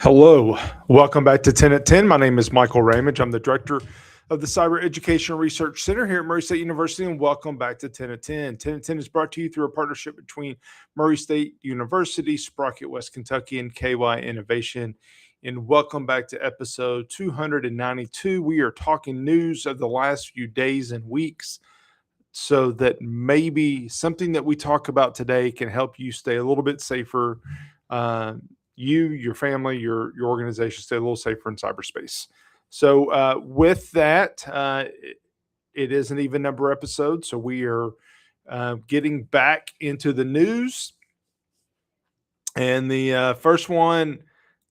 Hello, welcome back to 10 at 10. My name is Michael Ramage. I'm the director of the Cyber Education Research Center here at Murray State University, and welcome back to 10 at 10. 10 at 10 is brought to you through a partnership between Murray State University, Sprocket, West Kentucky, and KY Innovation. And welcome back to episode 292. We are talking news of the last few days and weeks so that maybe something that we talk about today can help you stay a little bit safer. Your family, your organization stay a little safer in cyberspace. So with that, it is an even number episode. So we are getting back into the news. And the first one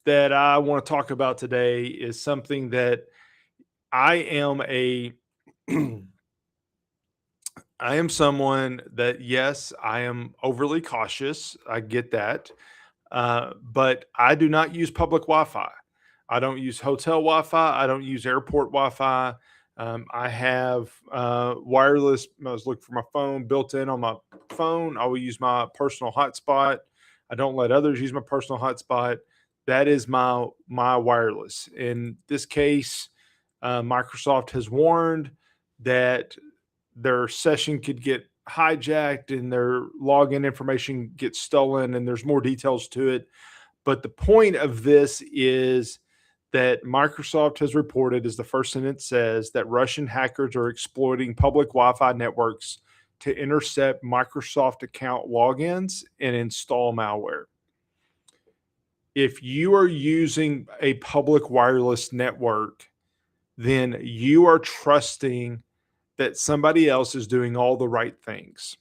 that I want to talk about today is something that I am I am someone that, yes, I am overly cautious. I get that. But I do not use public Wi-Fi. I don't use hotel Wi-Fi. I don't use airport Wi-Fi. I have wireless. I was looking for my phone built in on my phone. I will use my personal hotspot. I don't let others use my personal hotspot. That is my wireless. In this case, Microsoft has warned that their session could get hijacked and their login information gets stolen, and there's more details to it. But the point of this is that Microsoft has reported, as the first sentence says, that Russian hackers are exploiting public Wi-Fi networks to intercept Microsoft account logins and install malware. If you are using a public wireless network, then you are trusting that somebody else is doing all the right things.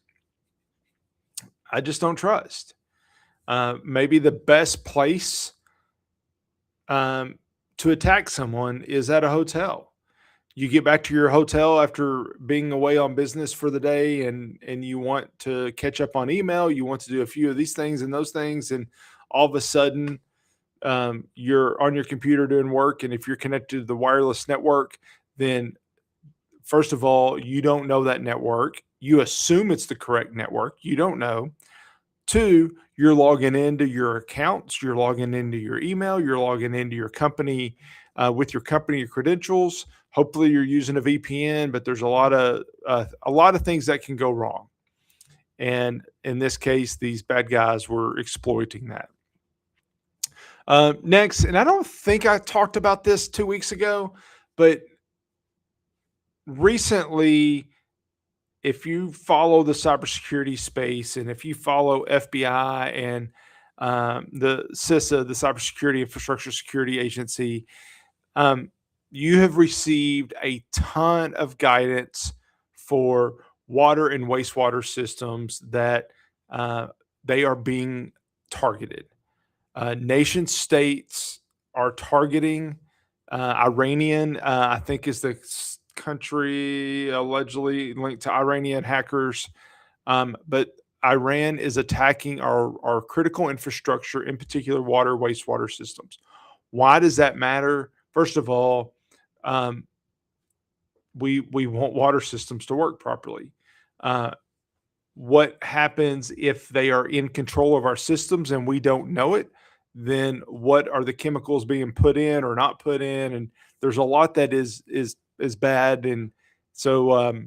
I just don't trust. Maybe the best place to attack someone is at a hotel. You get back to your hotel after being away on business for the day, and you want to catch up on email. You want to do a few of these things and those things, and all of a sudden you're on your computer doing work. And if you're connected to the wireless network, then first of all, you don't know that network. You assume it's the correct network. You don't know. Two, you're logging into your accounts. You're logging into your email. You're logging into your company with your company credentials. Hopefully, you're using a VPN, but there's a lot of things that can go wrong. And in this case, these bad guys were exploiting that. Next, and I don't think I talked about this 2 weeks ago, but recently, if you follow the cybersecurity space and if you follow FBI and the CISA, the Cybersecurity Infrastructure Security Agency, you have received a ton of guidance for water and wastewater systems that they are being targeted. Nation states are targeting Iranian, I think is the country allegedly linked to Iranian hackers. But Iran is attacking our critical infrastructure, in particular water, wastewater systems. Why does that matter? First of all, we want water systems to work properly. What happens if they are in control of our systems and we don't know it? Then what are the chemicals being put in or not put in? And there's a lot that is bad. And so,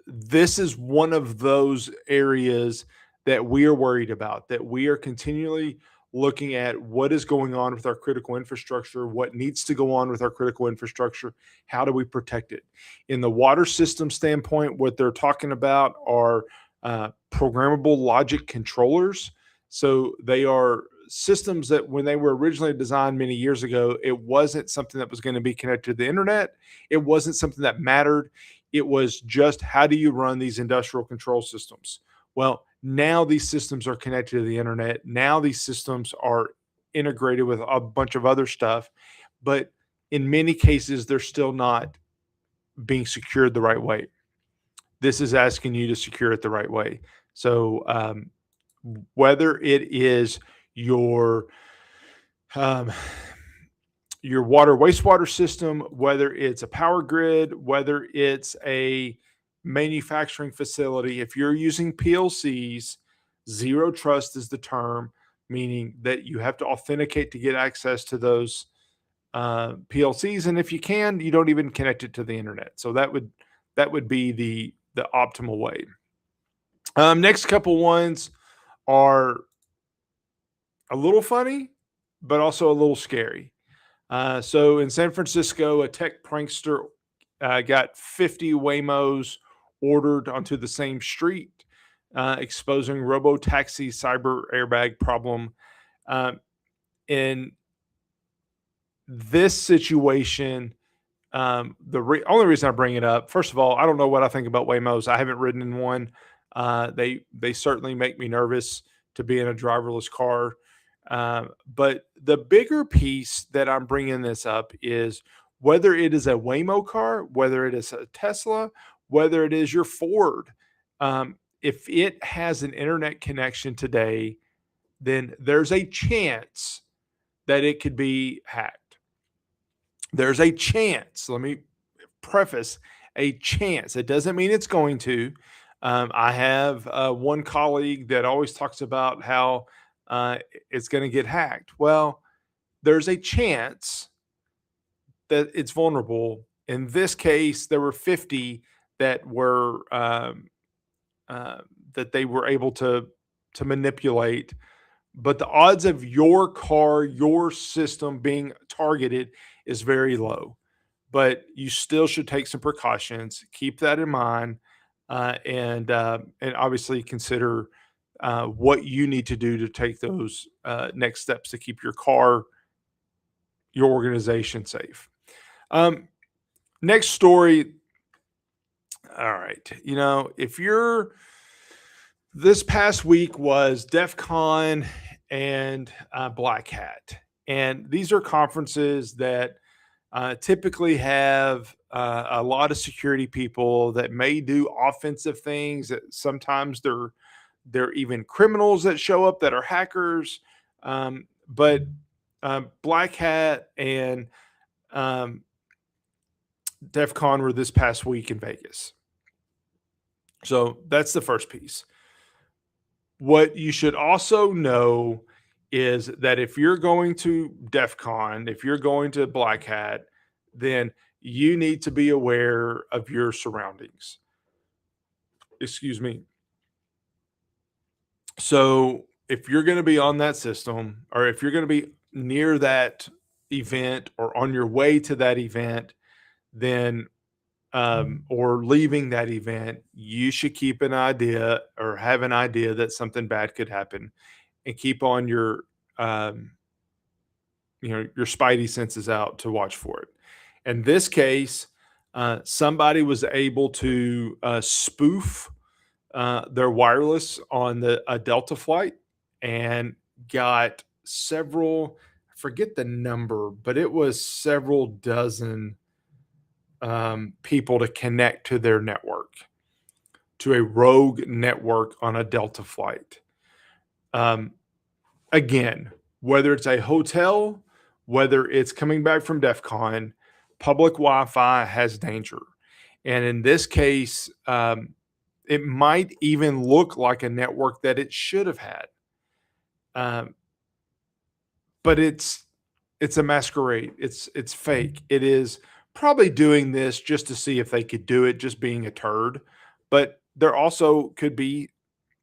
this is one of those areas that we are worried about, that we are continually looking at what is going on with our critical infrastructure, what needs to go on with our critical infrastructure, how do we protect it? In the water system standpoint, what they're talking about are programmable logic controllers. So they are systems that when they were originally designed many years ago, it wasn't something that was going to be connected to the internet. It wasn't something that mattered. It was just, how do you run these industrial control systems? Well, now these systems are connected to the internet. Now these systems are integrated with a bunch of other stuff, but in many cases, they're still not being secured the right way. This is asking you to secure it the right way. So whether it is your water wastewater system, whether it's a power grid, whether it's a manufacturing facility, if you're using PLCs, zero trust is the term. meaning that you have to authenticate to get access to those PLCs, and if you can, you don't even connect it to the internet. So that would be the optimal way. Next couple ones are a little funny, but also a little scary. So in San Francisco, a tech prankster got 50 Waymos ordered onto the same street, exposing robo-taxi cyber airbag problem. Um, in this situation, only reason I bring it up, first of all, I don't know what I think about Waymos. I haven't ridden in one. They certainly make me nervous to be in a driverless car. But the bigger piece that I'm bringing this up is whether it is a Waymo car, whether it is a Tesla, whether it is your Ford. If it has an internet connection today, then there's a chance that it could be hacked. There's a chance. Let me preface a chance. It doesn't mean it's going to. I have one colleague that always talks about how it's going to get hacked. Well, there's a chance that it's vulnerable. In this case, there were 50 that were that they were able to manipulate. But the odds of your car, your system being targeted is very low. But you still should take some precautions. Keep that in mind, and obviously consider what you need to do to take those next steps to keep your car, your organization safe. Next story. All right, if you're this past week was DEF CON and Black Hat, and these are conferences that typically have a lot of security people that may do offensive things. That sometimes they're even criminals that show up that are hackers. But Black Hat and DEF CON were this past week in Vegas. So that's the first piece. What you should also know is that if you're going to DEF CON, if you're going to Black Hat, then you need to be aware of your surroundings. Excuse me. So if you're going to be on that system, or if you're going to be near that event or on your way to that event, then or leaving that event, you should keep an idea or have an idea that something bad could happen, and keep on your your spidey senses out to watch for it. In this case, somebody was able to spoof their wireless on a Delta flight and got several, I forget the number, but it was several dozen people to connect to their network, to a rogue network on a Delta flight. Again, whether it's a hotel, whether it's coming back from DEF CON, public Wi-Fi has danger. And in this case, it might even look like a network that it should have had. But it's a masquerade. It's fake. It is probably doing this just to see if they could do it, just being a turd. But there also could be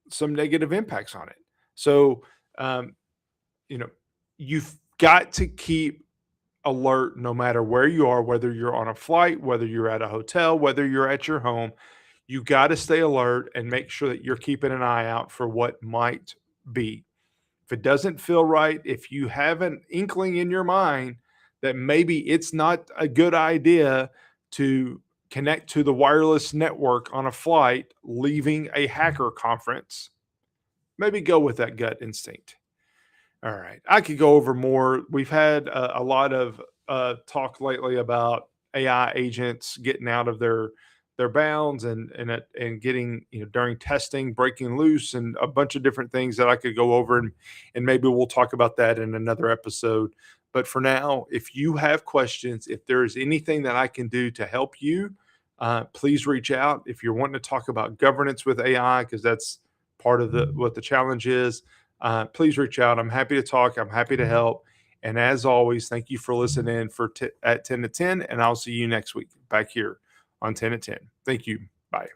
some negative impacts on it. So, you've got to keep alert no matter where you are, whether you're on a flight, whether you're at a hotel, whether you're at your home. You got to stay alert and make sure that you're keeping an eye out for what might be. If it doesn't feel right, if you have an inkling in your mind that maybe it's not a good idea to connect to the wireless network on a flight leaving a hacker conference, maybe go with that gut instinct. All right. I could go over more. We've had a lot of talk lately about AI agents getting out of their bounds and getting, during testing, breaking loose, and a bunch of different things that I could go over, and maybe we'll talk about that in another episode. But for now, if you have questions, if there is anything that I can do to help you, please reach out. If you're wanting to talk about governance with AI, because that's part of what the challenge is, please reach out. I'm happy to talk. I'm happy to help. And as always, thank you for listening at 10 to 10. And I'll see you next week back here on 10 to 10. Thank you. Bye.